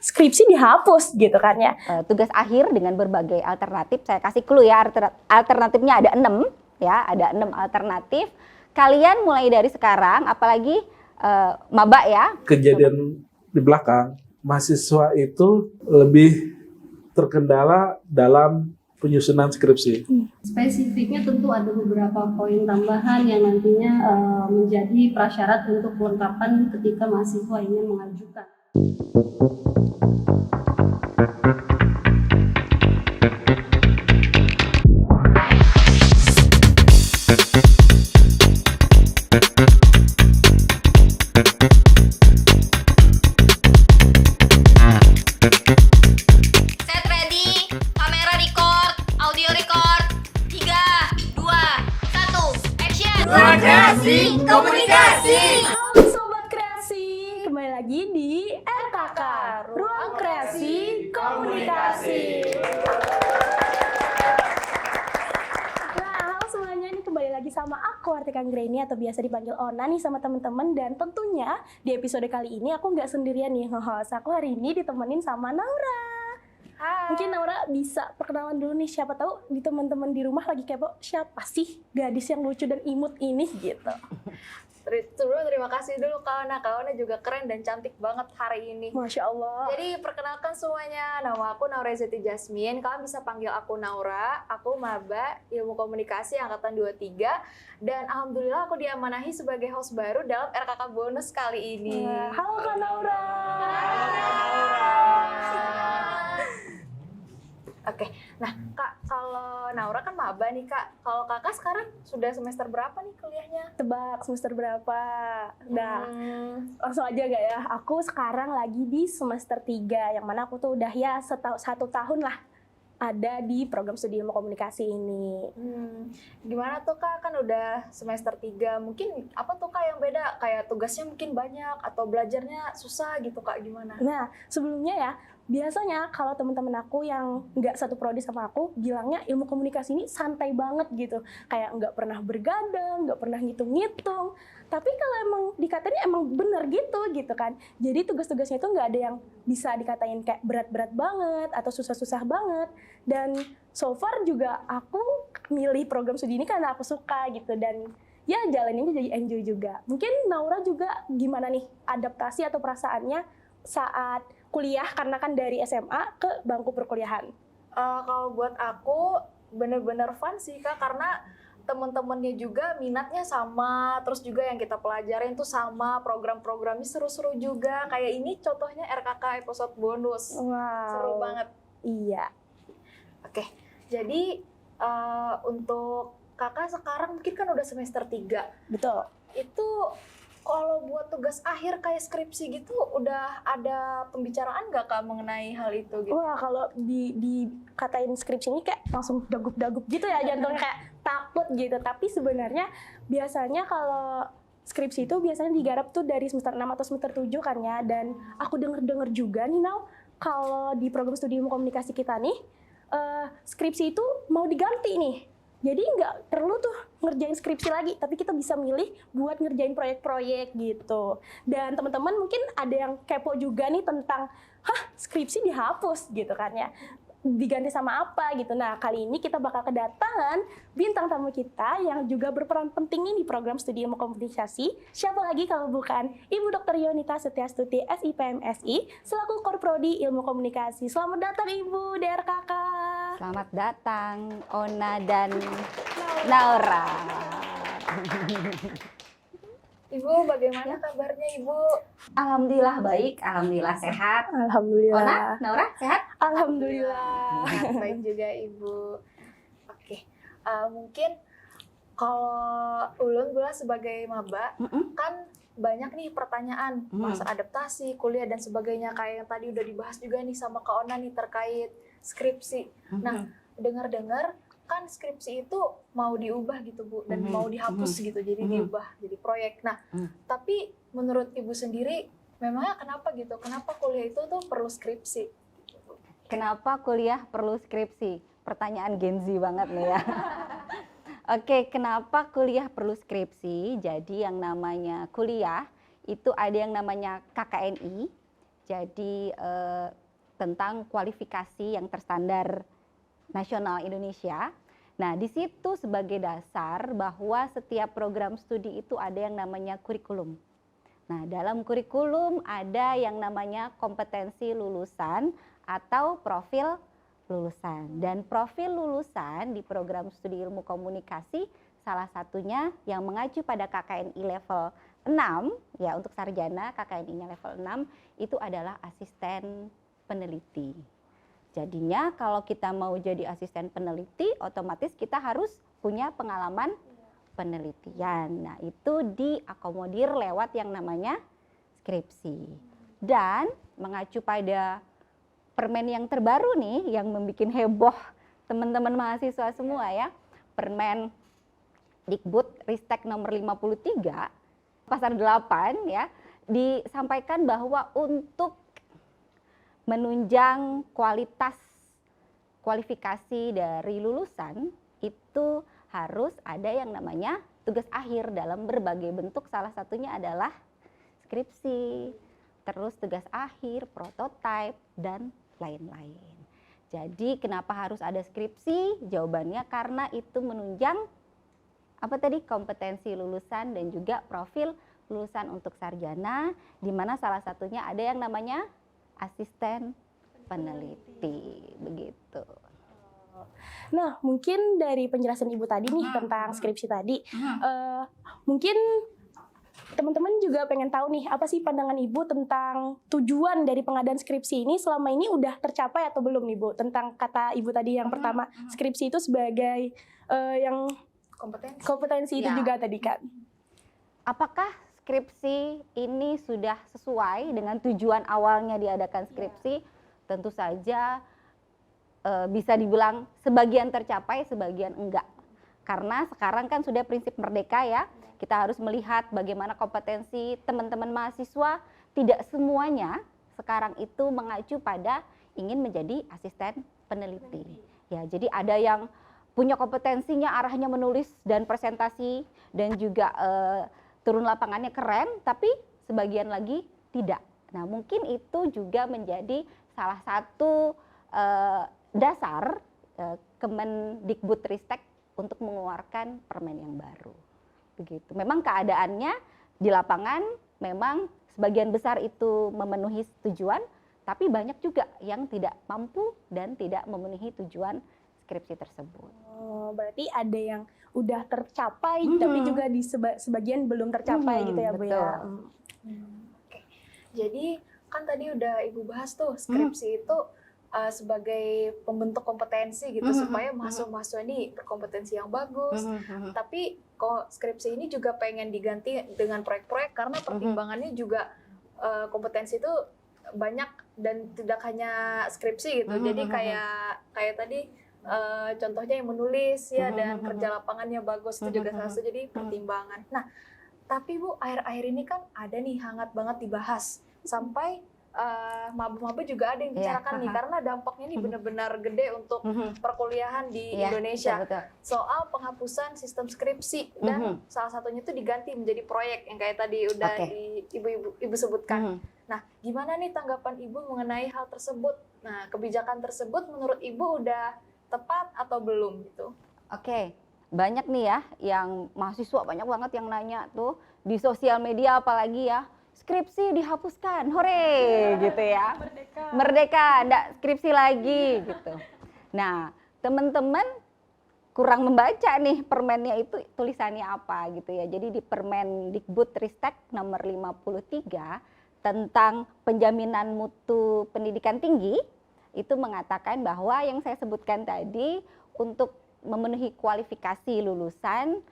skripsi dihapus gitu kan ya. Tugas akhir dengan berbagai alternatif, saya kasih clue ya, alternatifnya ada 6 ya, ada 6 alternatif. Kalian mulai dari sekarang, apalagi maba ya. Kejadian di belakang, mahasiswa itu lebih terkendala dalam penyusunan skripsi. Spesifiknya tentu ada beberapa poin tambahan yang nantinya menjadi prasyarat untuk kelengkapan ketika mahasiswa ingin mengajukan. Kreasi Komunikasi. Halo Sobat Kreasi, kembali lagi di RKK, Ruang Kreasi Komunikasi. Nah, halo semuanya, ini kembali lagi sama aku Artika Anggraini atau biasa dipanggil Ona nih sama teman-teman. Dan tentunya di episode kali ini aku nggak sendirian nih nge-host. Aku hari ini ditemenin sama Naura. Hai. Mungkin Naura bisa perkenalan dulu nih, siapa tahu di teman-teman di rumah lagi kepo siapa sih gadis yang lucu dan imut ini gitu. Terima kasih dulu Kak Ona juga keren dan cantik banget hari ini. Masya Allah. Jadi perkenalkan semuanya, nama aku Naura Zeti Jasmine. Kalian bisa panggil aku Naura. Aku maba Ilmu Komunikasi angkatan 23 dan alhamdulillah aku diamanahi sebagai host baru dalam RKK bonus kali ini. Halo Kak Naura. Oke, nah Kak, kalau Naura kan maba nih Kak. Kalau Kakak sekarang sudah semester berapa nih kuliahnya? Tebak semester berapa? Nah, langsung aja gak ya? Aku sekarang lagi di semester 3, yang mana aku tuh udah ya 1 tahun lah ada di program studi ilmu komunikasi ini. Gimana tuh Kak, kan udah semester 3, mungkin apa tuh Kak yang beda? Kayak tugasnya mungkin banyak atau belajarnya susah gitu Kak, gimana? Nah, sebelumnya ya, biasanya kalau teman-teman aku yang nggak satu prodi sama aku bilangnya ilmu komunikasi ini santai banget gitu, kayak nggak pernah bergadang, nggak pernah ngitung-ngitung. Tapi kalau emang dikatanya emang bener gitu kan. Jadi tugas-tugasnya itu nggak ada yang bisa dikatain kayak berat-berat banget atau susah-susah banget. Dan so far juga aku milih program studi ini karena aku suka gitu, dan ya jalaninnya jadi enjoy juga. Mungkin Naura juga gimana nih adaptasi atau perasaannya saat kuliah, karena kan dari SMA ke bangku perkuliahan? Kalau buat aku bener-bener fun sih Kak, karena temen-temennya juga minatnya sama, terus juga yang kita pelajarin tuh sama, program-programnya seru-seru juga. Kayak ini contohnya RKK episode bonus. Wow. Seru banget. Iya. Oke, jadi untuk Kakak sekarang mungkin kan udah semester 3. Betul. Itu kalau buat tugas akhir kayak skripsi gitu, udah ada pembicaraan nggak Kak mengenai hal itu gitu? Wah, kalau dikatain skripsi ini kayak langsung dagup-dagup gitu ya, jantungnya kayak takut gitu. Tapi sebenarnya biasanya kalau skripsi itu biasanya digarap tuh dari semester 6 atau semester 7 kan ya. Dan aku denger juga nih Nau, kalau di program studi ilmu komunikasi kita nih, skripsi itu mau diganti nih. Jadi nggak perlu tuh ngerjain skripsi lagi, tapi kita bisa milih buat ngerjain proyek-proyek gitu. Dan teman-teman mungkin ada yang kepo juga nih tentang, skripsi dihapus gitu kan ya, diganti sama apa gitu. Nah, kali ini kita bakal kedatangan bintang tamu kita yang juga berperan penting nih di program studi ilmu komunikasi. Siapa lagi kalau bukan Ibu Dr. Yonita Setiastuti SIPMSI selaku Korprodi Ilmu Komunikasi. Selamat datang Ibu di RKK. Selamat datang Ona dan Naura. Ibu, bagaimana kabarnya Ibu? Alhamdulillah baik, alhamdulillah sehat. Alhamdulillah. Ona, Naura sehat? Alhamdulillah. Baik juga Ibu. Oke, mungkin kalau Ulun Gula sebagai maba, kan banyak nih pertanyaan masa adaptasi, kuliah dan sebagainya, kayak yang tadi udah dibahas juga nih sama Kak Ona nih terkait skripsi. Nah, dengar-dengar kan skripsi itu mau diubah gitu Bu, dan mau dihapus gitu, jadi diubah jadi proyek. Nah, tapi menurut Ibu sendiri, memangnya kenapa gitu? Kenapa kuliah itu tuh perlu skripsi? Kenapa kuliah perlu skripsi? Pertanyaan Gen Z banget nih ya. Oke, kenapa kuliah perlu skripsi? Jadi yang namanya kuliah itu ada yang namanya KKNI. Jadi tentang kualifikasi yang terstandar nasional Indonesia. Nah, di situ sebagai dasar bahwa setiap program studi itu ada yang namanya kurikulum. Nah, dalam kurikulum ada yang namanya kompetensi lulusan atau profil lulusan. Dan profil lulusan di program studi ilmu komunikasi salah satunya yang mengacu pada KKNI level 6, ya untuk sarjana KKNI-nya level 6 itu adalah asisten peneliti. Jadinya kalau kita mau jadi asisten peneliti, otomatis kita harus punya pengalaman penelitian. Nah, itu diakomodir lewat yang namanya skripsi. Dan mengacu pada permen yang terbaru nih, yang membuat heboh teman-teman mahasiswa semua ya, Permen Dikbud Ristek nomor 53, pasal 8 ya, disampaikan bahwa untuk menunjang kualifikasi dari lulusan itu harus ada yang namanya tugas akhir dalam berbagai bentuk, salah satunya adalah skripsi, terus tugas akhir, prototipe, dan lain-lain. Jadi kenapa harus ada skripsi? Jawabannya karena itu menunjang kompetensi lulusan dan juga profil lulusan untuk sarjana, di mana salah satunya ada yang namanya asisten peneliti, begitu. Nah, mungkin dari penjelasan Ibu tadi nih tentang skripsi tadi, mungkin teman-teman juga pengen tahu nih, apa sih pandangan Ibu tentang tujuan dari pengadaan skripsi ini selama ini udah tercapai atau belum nih Bu? Tentang kata Ibu tadi yang pertama, skripsi itu sebagai yang kompetensi itu Ya. juga tadi kan. Apakah skripsi ini sudah sesuai dengan tujuan awalnya diadakan skripsi? Tentu saja bisa dibilang sebagian tercapai, sebagian enggak. Karena sekarang kan sudah prinsip merdeka ya, kita harus melihat bagaimana kompetensi teman-teman mahasiswa. Tidak semuanya sekarang itu mengacu pada ingin menjadi asisten peneliti. Ya, jadi ada yang punya kompetensinya arahnya menulis dan presentasi dan juga turun lapangannya keren, tapi sebagian lagi tidak. Nah, mungkin itu juga menjadi salah satu dasar Kemendikbudristek untuk mengeluarkan permen yang baru. Begitu. Memang keadaannya di lapangan memang sebagian besar itu memenuhi tujuan, tapi banyak juga yang tidak mampu dan tidak memenuhi tujuan skripsi tersebut. Oh, berarti ada yang udah tercapai, tapi juga di sebagian belum tercapai gitu ya Bu ya. Oke. Jadi kan tadi udah Ibu bahas tuh skripsi itu sebagai pembentuk kompetensi gitu supaya mahasiswa ini berkompetensi yang bagus. Tapi kok skripsi ini juga pengen diganti dengan proyek-proyek karena pertimbangannya juga kompetensi itu banyak dan tidak hanya skripsi gitu. Jadi kayak tadi contohnya yang menulis ya dan kerja lapangannya bagus itu juga salah satu jadi pertimbangan. Nah, tapi Bu, akhir-akhir ini kan ada nih hangat banget dibahas sampai maba-maba juga ada yang bicarakan nih karena dampaknya nih benar-benar gede untuk perkuliahan di Indonesia. Betul. Soal penghapusan sistem skripsi dan salah satunya itu diganti menjadi proyek yang kayak tadi udah ibu sebutkan. Nah, gimana nih tanggapan Ibu mengenai hal tersebut? Nah, kebijakan tersebut menurut Ibu udah tepat atau belum gitu? Oke. Banyak nih ya yang mahasiswa banyak banget yang nanya tuh di sosial media apalagi ya. Skripsi dihapuskan, hore gitu ya. Merdeka, enggak skripsi lagi gitu. Nah, teman-teman kurang membaca nih permennya itu tulisannya apa gitu ya. Jadi di Permen Dikbudristek nomor 53 tentang penjaminan mutu pendidikan tinggi itu mengatakan bahwa yang saya sebutkan tadi untuk memenuhi kualifikasi lulusan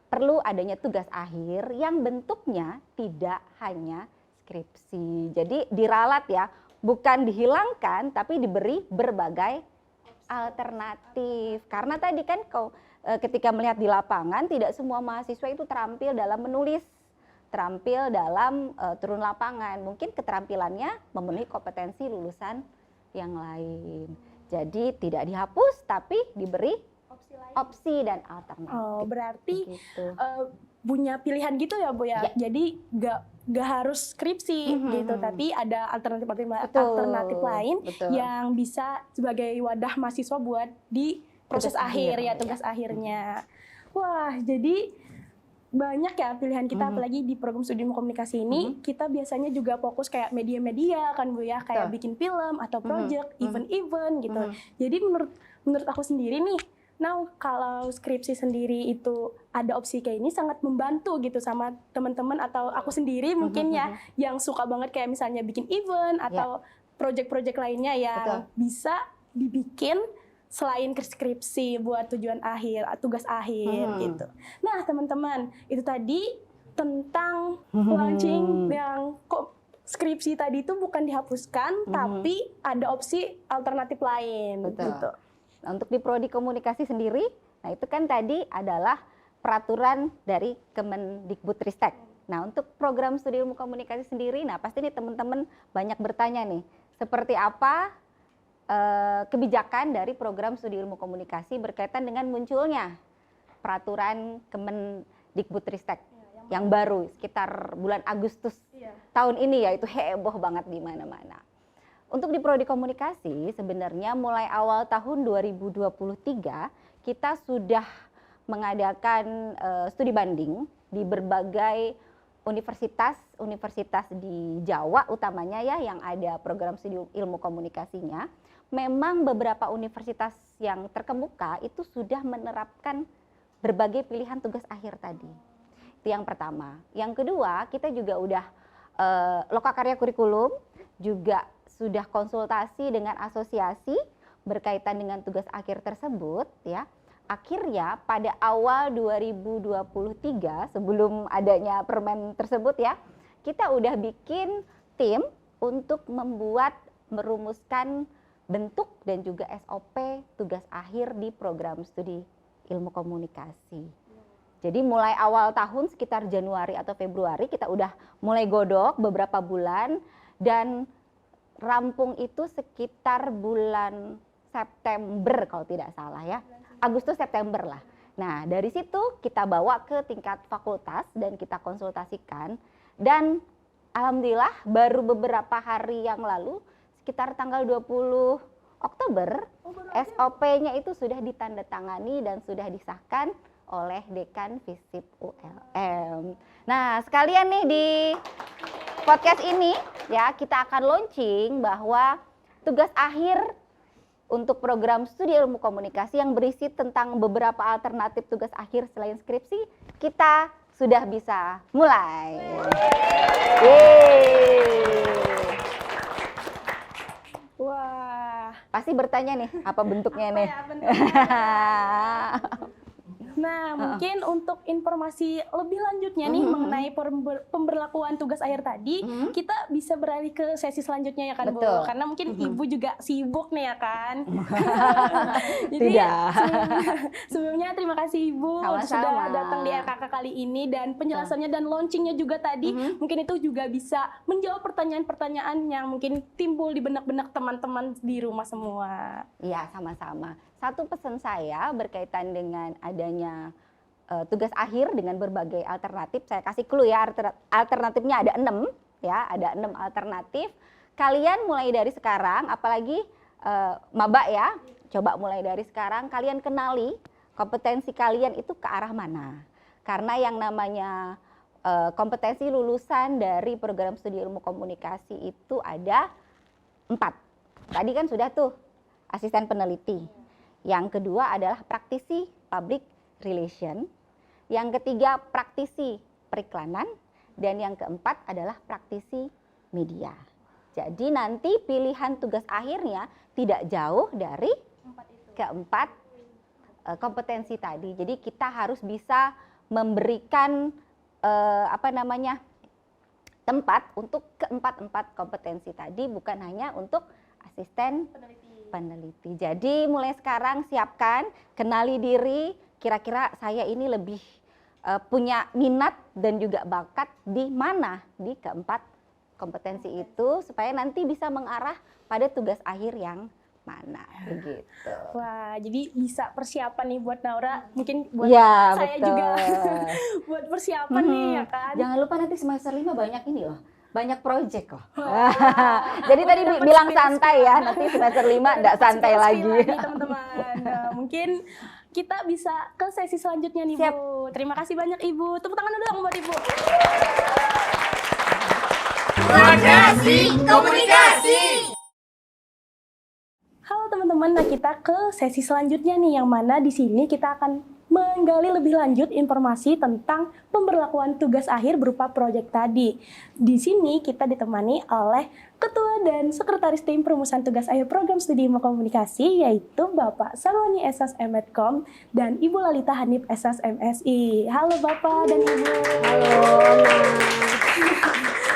perlu adanya tugas akhir yang bentuknya tidak hanya skripsi. Jadi diralat ya, bukan dihilangkan tapi diberi berbagai alternatif. Karena tadi kan ketika melihat di lapangan tidak semua mahasiswa itu terampil dalam menulis, terampil dalam turun lapangan. Mungkin keterampilannya memenuhi kompetensi lulusan yang lain. Jadi tidak dihapus tapi diberi opsi dan alternatif. Oh, berarti punya pilihan gitu ya Bu ya. Ya. Jadi nggak harus skripsi gitu, tapi ada alternatif lain Betul. yang bisa sebagai wadah mahasiswa buat di proses Tugas akhir akhir, ya, tugas akhirnya. Wah, jadi banyak ya pilihan kita, apalagi di program studi ilmu komunikasi ini, kita biasanya juga fokus kayak media-media kan Bu ya, kayak Betul. bikin film atau project, event-event gitu. Jadi menurut aku sendiri nih, kalau skripsi sendiri itu ada opsi kayak ini sangat membantu gitu sama teman-teman atau aku sendiri mungkin ya yang suka banget kayak misalnya bikin event atau project-project lainnya yang bisa dibikin selain skripsi buat tujuan akhir, tugas akhir gitu. Nah teman-teman, itu tadi tentang launching yang kok skripsi tadi itu bukan dihapuskan, tapi ada opsi alternatif lain. Betul. Gitu. Nah, untuk di Prodi Komunikasi sendiri, nah itu kan tadi adalah peraturan dari Kemendikbudristek. Nah, untuk program studi ilmu komunikasi sendiri, nah pasti nih teman-teman banyak bertanya nih, seperti apa kebijakan dari program studi ilmu komunikasi berkaitan dengan munculnya peraturan Kemendikbudristek yang baru sekitar bulan Agustus tahun ini, ya itu heboh banget di mana-mana. Untuk di Prodi Komunikasi sebenarnya mulai awal tahun 2023 kita sudah mengadakan studi banding di berbagai universitas di Jawa utamanya ya yang ada program studi ilmu komunikasinya. Memang beberapa universitas yang terkemuka itu sudah menerapkan berbagai pilihan tugas akhir tadi. Itu yang pertama. Yang kedua, kita juga udah lokakarya kurikulum, juga sudah konsultasi dengan asosiasi berkaitan dengan tugas akhir tersebut ya. Akhirnya pada awal 2023 sebelum adanya permen tersebut ya, kita udah bikin tim untuk merumuskan bentuk dan juga SOP tugas akhir di program studi ilmu komunikasi. Jadi mulai awal tahun sekitar Januari atau Februari kita udah mulai godok beberapa bulan dan rampung itu sekitar bulan September kalau tidak salah ya. Agustus September lah. Nah, dari situ kita bawa ke tingkat fakultas dan kita konsultasikan dan alhamdulillah baru beberapa hari yang lalu sekitar tanggal 20 Oktober SOP-nya itu sudah ditandatangani dan sudah disahkan oleh Dekan Visip ULM. Nah, sekalian nih di podcast ini ya kita akan launching bahwa tugas akhir untuk program studi ilmu komunikasi yang berisi tentang beberapa alternatif tugas akhir selain skripsi kita sudah bisa mulai. Wah. Pasti bertanya nih apa bentuknya nih? Ya, bentuknya? Nah, mungkin untuk informasi lebih lanjutnya nih mengenai pemberlakuan tugas akhir tadi, kita bisa beralih ke sesi selanjutnya ya kan Bu? Betul. Karena mungkin Ibu juga sibuk nih ya kan? Jadi Tidak. sebelumnya terima kasih Ibu Sama-sama. sudah datang di RKK kali ini dan penjelasannya dan launchingnya juga tadi. Mungkin itu juga bisa menjawab pertanyaan-pertanyaan yang mungkin timbul di benak-benak teman-teman di rumah semua. Iya, sama-sama. Satu pesan saya berkaitan dengan adanya tugas akhir dengan berbagai alternatif. Saya kasih clue ya, alternatifnya ada 6 ya, ada 6 alternatif. Kalian mulai dari sekarang, apalagi maba ya, coba mulai dari sekarang kalian kenali kompetensi kalian itu ke arah mana. Karena yang namanya kompetensi lulusan dari program studi ilmu komunikasi itu ada 4. Tadi kan sudah tuh asisten peneliti. Yang kedua adalah praktisi public relation. Yang ketiga praktisi periklanan. Dan yang keempat adalah praktisi media. Jadi nanti pilihan tugas akhirnya tidak jauh dari keempat kompetensi tadi. Jadi kita harus bisa memberikan tempat untuk keempat kompetensi tadi, bukan hanya untuk asisten peneliti. Jadi mulai sekarang siapkan, kenali diri, kira-kira saya ini lebih punya minat dan juga bakat di mana di keempat kompetensi itu supaya nanti bisa mengarah pada tugas akhir yang mana begitu. Wah, jadi bisa persiapan nih buat Naura, mungkin buat Ya, saya betul. juga buat persiapan nih ya kan. Jangan lupa nanti semester 5 banyak ini loh. Banyak project loh. Wah. Jadi tadi Dapat bilang spill-spill. santai ya, nanti semester 5 enggak santai lagi. Teman-teman. Nah, mungkin kita bisa ke sesi selanjutnya nih, Siap. Bu. Terima kasih banyak Ibu. Tepuk tangan dulu dong buat Ibu. Halo teman-teman, nah kita ke sesi selanjutnya nih, yang mana di sini kita akan menggali lebih lanjut informasi tentang pemberlakuan tugas akhir berupa proyek tadi. Di sini kita ditemani oleh Ketua dan Sekretaris Tim Perumusan Tugas Akhir Program Studi Ilmu Komunikasi, yaitu Bapak Sarwani SS Medcom dan Ibu Lalita Hanif SS MSI. Halo Bapak dan Ibu. Halo.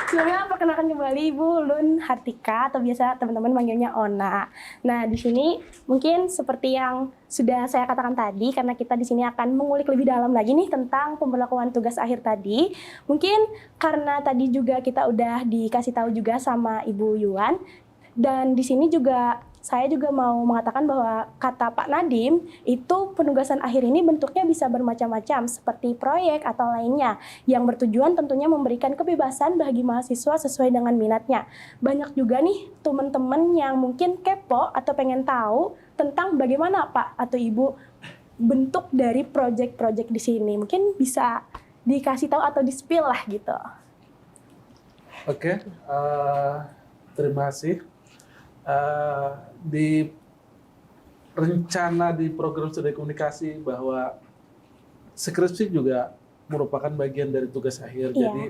Sebelumnya perkenalkan kembali Ibu Lun Hartika, atau biasa teman-teman manggilnya Ona. Nah, di sini mungkin seperti yang sudah saya katakan tadi, karena kita di sini akan mengulik lebih dalam lagi nih tentang pemberlakuan tugas akhir tadi. Mungkin karena tadi juga kita udah dikasih tahu juga sama Ibu Yuan, dan di sini juga saya juga mau mengatakan bahwa kata Pak Nadim itu penugasan akhir ini bentuknya bisa bermacam-macam seperti proyek atau lainnya yang bertujuan tentunya memberikan kebebasan bagi mahasiswa sesuai dengan minatnya. Banyak juga nih teman-teman yang mungkin kepo atau pengen tahu tentang bagaimana Pak atau Ibu bentuk dari proyek-proyek di sini. Mungkin bisa dikasih tahu atau di-spill lah gitu. Oke, terima kasih. Di rencana di program studi komunikasi bahwa skripsi juga merupakan bagian dari tugas akhir, Iya. jadi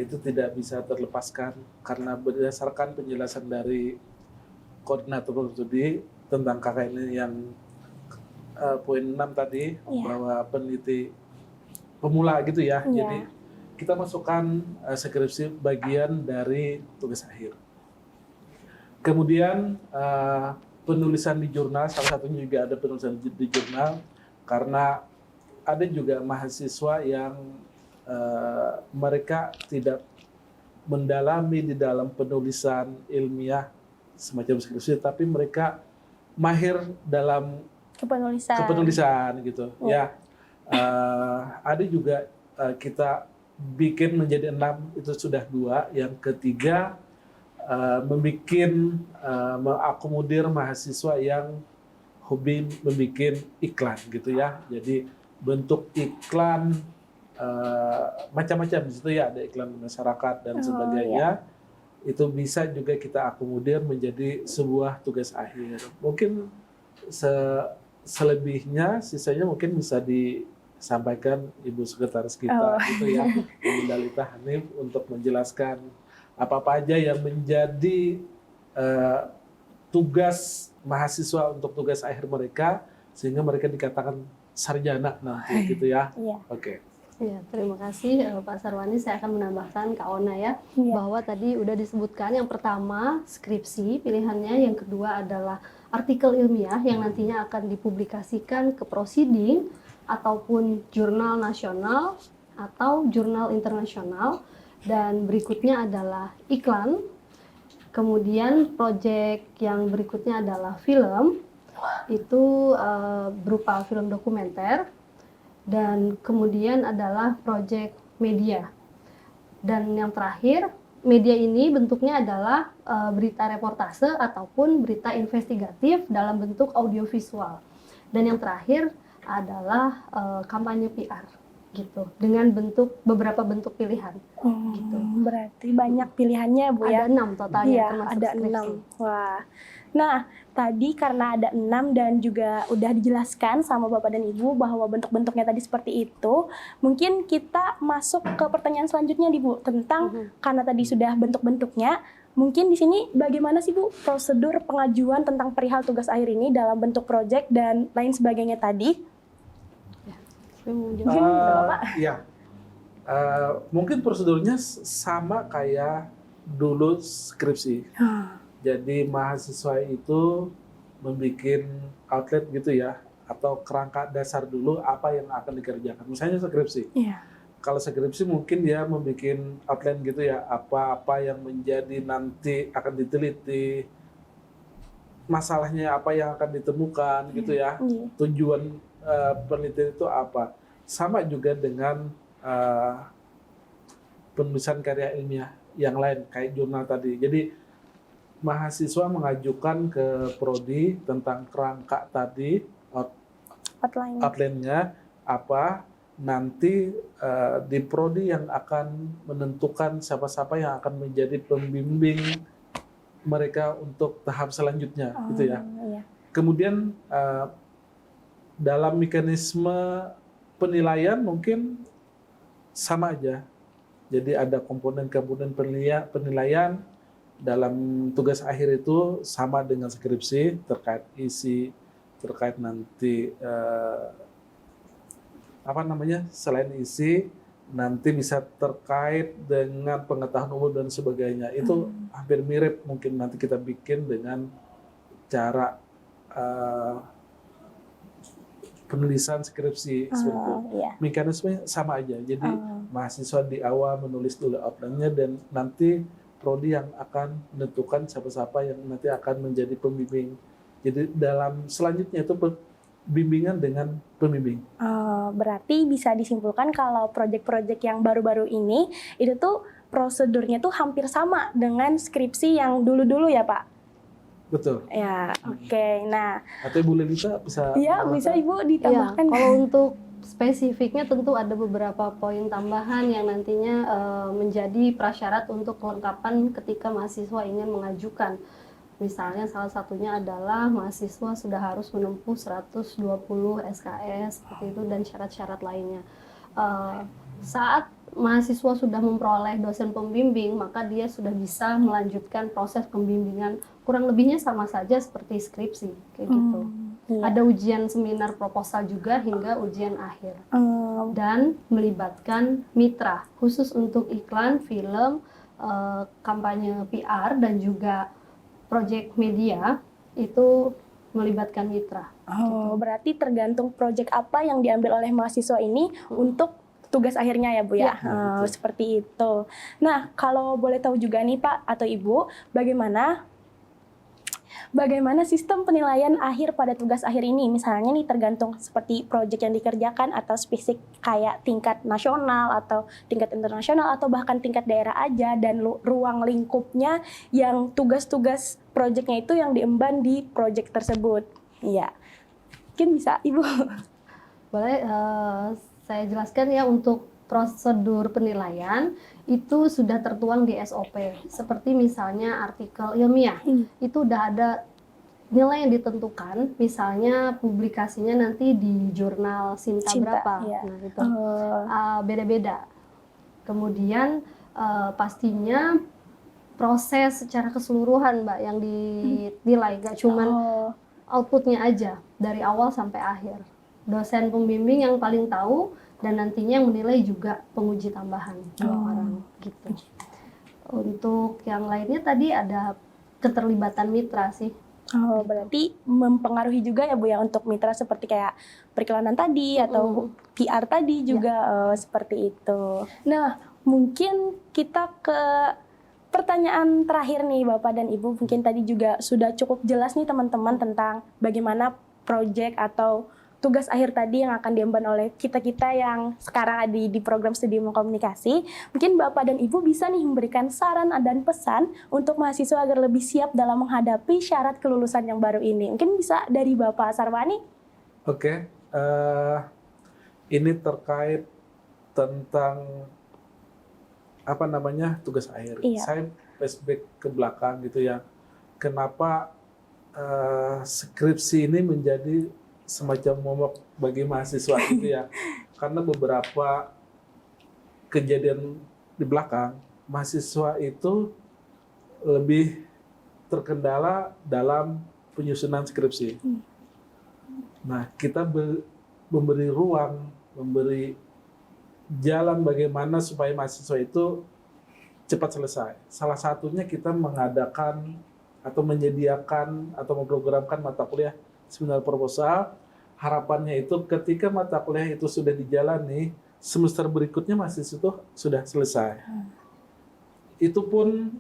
itu tidak bisa terlepaskan karena berdasarkan penjelasan dari koordinator program studi tentang KKN yang poin 6 tadi, Iya. bahwa peneliti pemula gitu ya, Iya. jadi kita masukkan skripsi bagian dari tugas akhir. Kemudian penulisan di jurnal, salah satunya juga ada penulisan di jurnal, karena ada juga mahasiswa yang mereka tidak mendalami di dalam penulisan ilmiah semacam skripsi, tapi mereka mahir dalam kepenulisan gitu. Ya, ada juga kita bikin menjadi 6, itu sudah 2. Yang ketiga, mengakomodir mahasiswa yang hobi membuat iklan gitu ya. Jadi bentuk iklan macam-macam di situ ya, ada iklan masyarakat dan sebagainya. Itu bisa juga kita akomodir menjadi sebuah tugas akhir. Mungkin selebihnya, sisanya mungkin bisa disampaikan Ibu Sekretaris kita gitu ya, Ibu Lalita Hanif, untuk menjelaskan apa-apa aja yang menjadi tugas mahasiswa untuk tugas akhir mereka, sehingga mereka dikatakan sarjana nanti gitu ya. Iya. Oke. Ya, terima kasih Pak Sarwani. Saya akan menambahkan Kak Ona ya, Iya. bahwa tadi udah disebutkan yang pertama skripsi pilihannya, yang kedua adalah artikel ilmiah yang nantinya akan dipublikasikan ke proceeding ataupun jurnal nasional atau jurnal internasional, dan berikutnya adalah iklan. Kemudian proyek yang berikutnya adalah film, itu berupa film dokumenter. Dan kemudian adalah proyek media. Dan yang terakhir, media ini bentuknya adalah berita reportase ataupun berita investigatif dalam bentuk audiovisual. Dan yang terakhir adalah kampanye PR gitu, dengan beberapa bentuk pilihan. Gitu. Berarti banyak pilihannya Bu ya. Ada 6 totalnya, Iya, termasuk ada skripsi. 6. Wah. Nah, tadi karena ada 6 dan juga udah dijelaskan sama Bapak dan Ibu bahwa bentuk-bentuknya tadi seperti itu, mungkin kita masuk ke pertanyaan selanjutnya nih Bu, tentang karena tadi sudah bentuk-bentuknya, mungkin di sini bagaimana sih Bu prosedur pengajuan tentang perihal tugas akhir ini dalam bentuk proyek dan lain sebagainya tadi? Ya, mungkin prosedurnya sama kayak dulu skripsi. Jadi mahasiswa itu membuat outlet gitu ya, atau kerangka dasar dulu apa yang akan dikerjakan. Misalnya skripsi. Iya. Kalau skripsi mungkin dia membuat outline gitu ya, apa-apa yang menjadi nanti akan diteliti, masalahnya apa yang akan ditemukan gitu ya. Iya. Tujuan penelitian itu apa. Sama juga dengan penulisan karya ilmiah yang lain kayak jurnal tadi. Jadi mahasiswa mengajukan ke prodi tentang kerangka tadi, outline-nya apa, nanti di prodi yang akan menentukan siapa-siapa yang akan menjadi pembimbing mereka untuk tahap selanjutnya, gitu ya. Iya. Kemudian dalam mekanisme penilaian mungkin sama aja. Jadi ada komponen-komponen penilaian dalam tugas akhir itu sama dengan skripsi, terkait isi, terkait nanti selain isi nanti bisa terkait dengan pengetahuan umum dan sebagainya. Itu hampir mirip, mungkin nanti kita bikin dengan cara penulisan skripsi seperti itu. Iya. Mekanisme sama aja. Jadi mahasiswa di awal menulis dulu outline-nya dan nanti prodi yang akan menentukan siapa-siapa yang nanti akan menjadi pembimbing. Jadi dalam selanjutnya itu bimbingan dengan pembimbing. Berarti bisa disimpulkan kalau proyek-proyek yang baru-baru ini itu tuh prosedurnya tuh hampir sama dengan skripsi yang dulu-dulu ya Pak? Betul. Ya, oke. Nah, atau Ibu Lelita bisa? Iya, bisa Ibu ditambahkan. Ya, kalau untuk spesifiknya tentu ada beberapa poin tambahan yang nantinya menjadi prasyarat untuk kelengkapan ketika mahasiswa ingin mengajukan. Misalnya salah satunya adalah mahasiswa sudah harus menempuh 120 SKS seperti itu dan syarat-syarat lainnya. Saat mahasiswa sudah memperoleh dosen pembimbing, maka dia sudah bisa melanjutkan proses pembimbingan. Kurang lebihnya sama saja seperti skripsi, kayak gitu. Iya. Ada ujian seminar proposal juga hingga ujian akhir. Dan melibatkan mitra, khusus untuk iklan, film, kampanye PR, dan juga proyek media, itu melibatkan mitra. Berarti tergantung proyek apa yang diambil oleh mahasiswa ini untuk tugas akhirnya ya Bu ya? Seperti itu. Nah, kalau boleh tahu juga nih Pak atau Ibu, bagaimana sistem penilaian akhir pada tugas akhir ini? Misalnya nih tergantung seperti proyek yang dikerjakan atau spesifik kayak tingkat nasional atau tingkat internasional atau bahkan tingkat daerah aja, dan ruang lingkupnya yang tugas-tugas proyeknya itu yang diemban di proyek tersebut. Iya. Mungkin bisa Ibu. Boleh saya jelaskan ya, untuk prosedur penilaian itu sudah tertuang di SOP. Seperti misalnya artikel ilmiah, itu udah ada nilai yang ditentukan, misalnya publikasinya nanti di jurnal Sinta berapa, iya. nah gitu. Beda-beda. Kemudian pastinya proses secara keseluruhan Mbak yang dinilai, gak cuman outputnya aja dari awal sampai akhir. Dosen pembimbing yang paling tahu, dan nantinya yang menilai juga penguji tambahan 2 orang gitu. Untuk yang lainnya tadi ada keterlibatan mitra sih. Berarti mempengaruhi juga ya Bu ya untuk mitra seperti kayak periklanan tadi atau PR tadi juga seperti itu. Nah, mungkin kita ke pertanyaan terakhir nih Bapak dan Ibu. Mungkin tadi juga sudah cukup jelas nih teman-teman tentang bagaimana proyek atau tugas akhir tadi yang akan diemban oleh kita-kita yang sekarang ada di program studi ilmu komunikasi. Mungkin Bapak dan Ibu bisa nih memberikan saran dan pesan untuk mahasiswa agar lebih siap dalam menghadapi syarat kelulusan yang baru ini. Mungkin bisa dari Bapak Sarwani. Oke. Ini terkait tentang tugas akhir. Iya. Saya flashback ke belakang gitu ya. Kenapa skripsi ini menjadi semacam momok bagi mahasiswa gitu ya. Karena beberapa kejadian di belakang, mahasiswa itu lebih terkendala dalam penyusunan skripsi. Nah, kita memberi ruang, memberi jalan bagaimana supaya mahasiswa itu cepat selesai. Salah satunya kita mengadakan atau menyediakan atau memprogramkan mata kuliah seminar proposal. Harapannya itu ketika mata kuliah itu sudah dijalani, semester berikutnya mahasiswa itu sudah selesai. Itu pun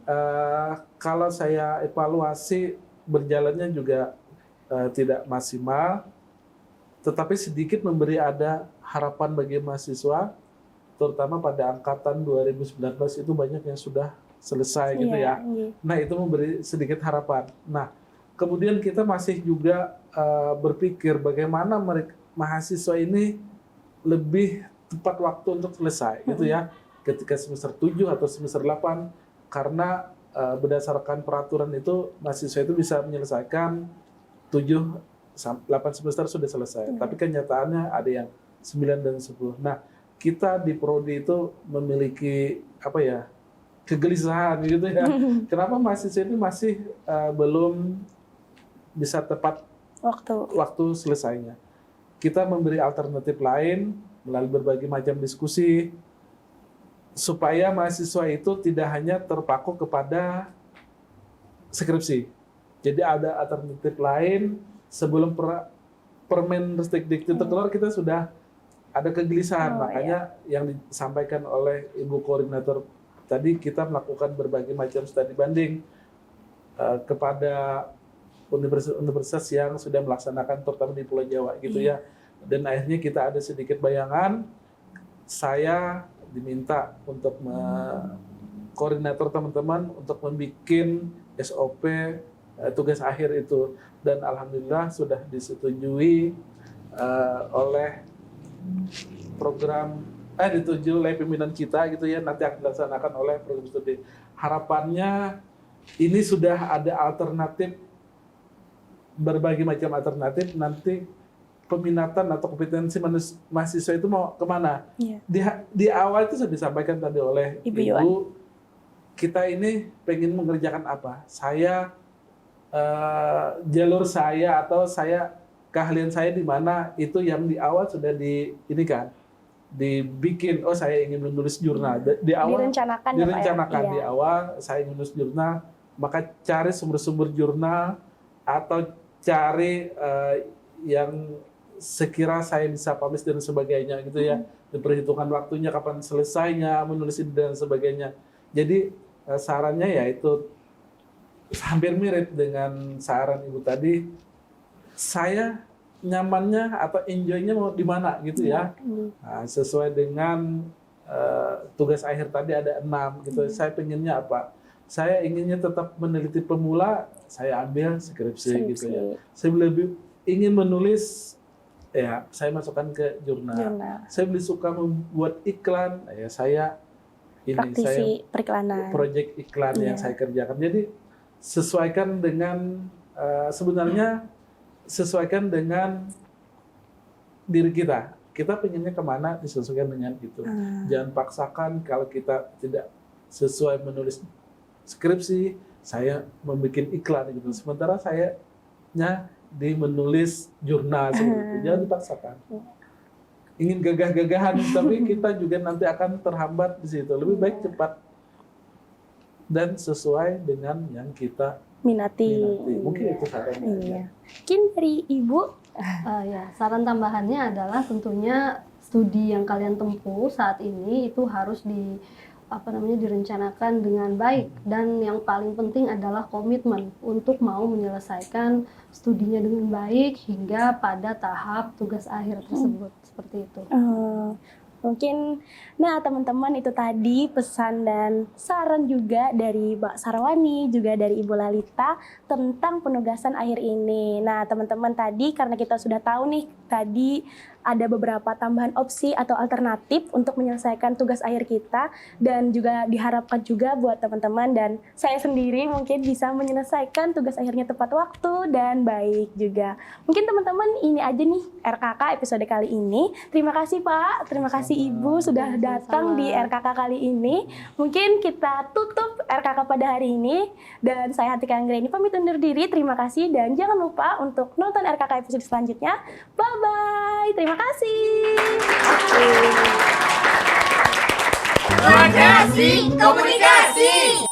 kalau saya evaluasi berjalannya juga tidak maksimal, tetapi sedikit memberi ada harapan bagi mahasiswa, terutama pada angkatan 2019 itu banyak yang sudah selesai gitu ya. Nah, itu memberi sedikit harapan. Nah, kemudian kita masih juga berpikir bagaimana mahasiswa ini lebih tepat waktu untuk selesai gitu ya, ketika semester 7 atau semester 8, karena berdasarkan peraturan itu mahasiswa itu bisa menyelesaikan 7-8 semester sudah selesai. Tapi kenyataannya ada yang 9 dan 10. Nah, kita di prodi itu memiliki kegelisahan gitu ya. Kenapa mahasiswa ini masih belum bisa tepat waktu selesainya? Kita memberi alternatif lain melalui berbagai macam diskusi supaya mahasiswa itu tidak hanya terpaku kepada skripsi. Jadi ada alternatif lain. Sebelum Permendikbud itu keluar, kita sudah ada kegelisahan. Makanya yang disampaikan oleh Ibu Koordinator tadi, kita melakukan berbagai macam studi banding kepada universitas yang sudah melaksanakan, terutama di Pulau Jawa gitu ya. Dan akhirnya kita ada sedikit bayangan. Saya diminta untuk koordinator teman-teman untuk membuat SOP tugas akhir itu, dan alhamdulillah sudah disetujui oleh program disetujui oleh pimpinan kita gitu ya, nanti akan dilaksanakan oleh program studi. Harapannya ini sudah ada alternatif, berbagai macam alternatif, nanti peminatan atau kompetensi mahasiswa itu mau kemana. Di awal itu sudah disampaikan tadi oleh Ibu, kita ini pengen mengerjakan apa, jalur saya atau keahlian saya di mana, itu yang di awal sudah dibikin. Saya ingin menulis jurnal. Di awal direncanakan di awal saya ingin menulis jurnal, maka cari sumber-sumber jurnal atau cari yang sekira saya bisa publish dan sebagainya gitu ya. Diperhitungkan waktunya, kapan selesainya menulis dan sebagainya. Jadi sarannya ya itu hampir mirip dengan saran Ibu tadi. Saya nyamannya atau enjoy-nya mau di mana gitu ya. Nah, sesuai dengan tugas akhir tadi ada 6 gitu. Saya pengennya apa? Saya inginnya tetap meneliti pemula, saya ambil skripsi gitu ya. Saya lebih ingin menulis, ya saya masukkan ke jurnal. Saya lebih suka membuat iklan, ya saya praktisi periklanan. Proyek iklan yang saya kerjakan. Jadi sesuaikan dengan sebenarnya sesuaikan dengan diri kita. Kita pengennya kemana, disesuaikan dengan itu. Jangan paksakan. Kalau kita tidak sesuai menulis skripsi, saya membuat iklan gitu. Sementara saya di menulis jurnal seperti itu. Jangan dipaksakan. Ingin gagah-gagahan, tapi kita juga nanti akan terhambat di situ. Lebih baik cepat dan sesuai dengan yang kita minati. Mungkin itu sarannya. Mungkin dari Ibu? Saran tambahannya adalah tentunya studi yang kalian tempuh saat ini itu harus direncanakan dengan baik, dan yang paling penting adalah komitmen untuk mau menyelesaikan studinya dengan baik hingga pada tahap tugas akhir tersebut. Seperti itu. Mungkin, teman-teman, itu tadi pesan dan saran juga dari Mbak Sarwani, juga dari Ibu Lalita tentang penugasan akhir ini. Nah, teman-teman, tadi karena kita sudah tahu nih, tadi ada beberapa tambahan opsi atau alternatif untuk menyelesaikan tugas akhir kita, dan juga diharapkan juga buat teman-teman dan saya sendiri mungkin bisa menyelesaikan tugas akhirnya tepat waktu dan baik juga. Mungkin teman-teman, ini aja nih RKK episode kali ini. Terima kasih Pak, terima kasih Ibu sudah datang di RKK kali ini. Mungkin kita tutup RKK pada hari ini, dan saya Hatika Anggreni pamit undur diri. Terima kasih, dan jangan lupa untuk nonton RKK episode selanjutnya. Bye-bye, terima kasih. Komunikasi.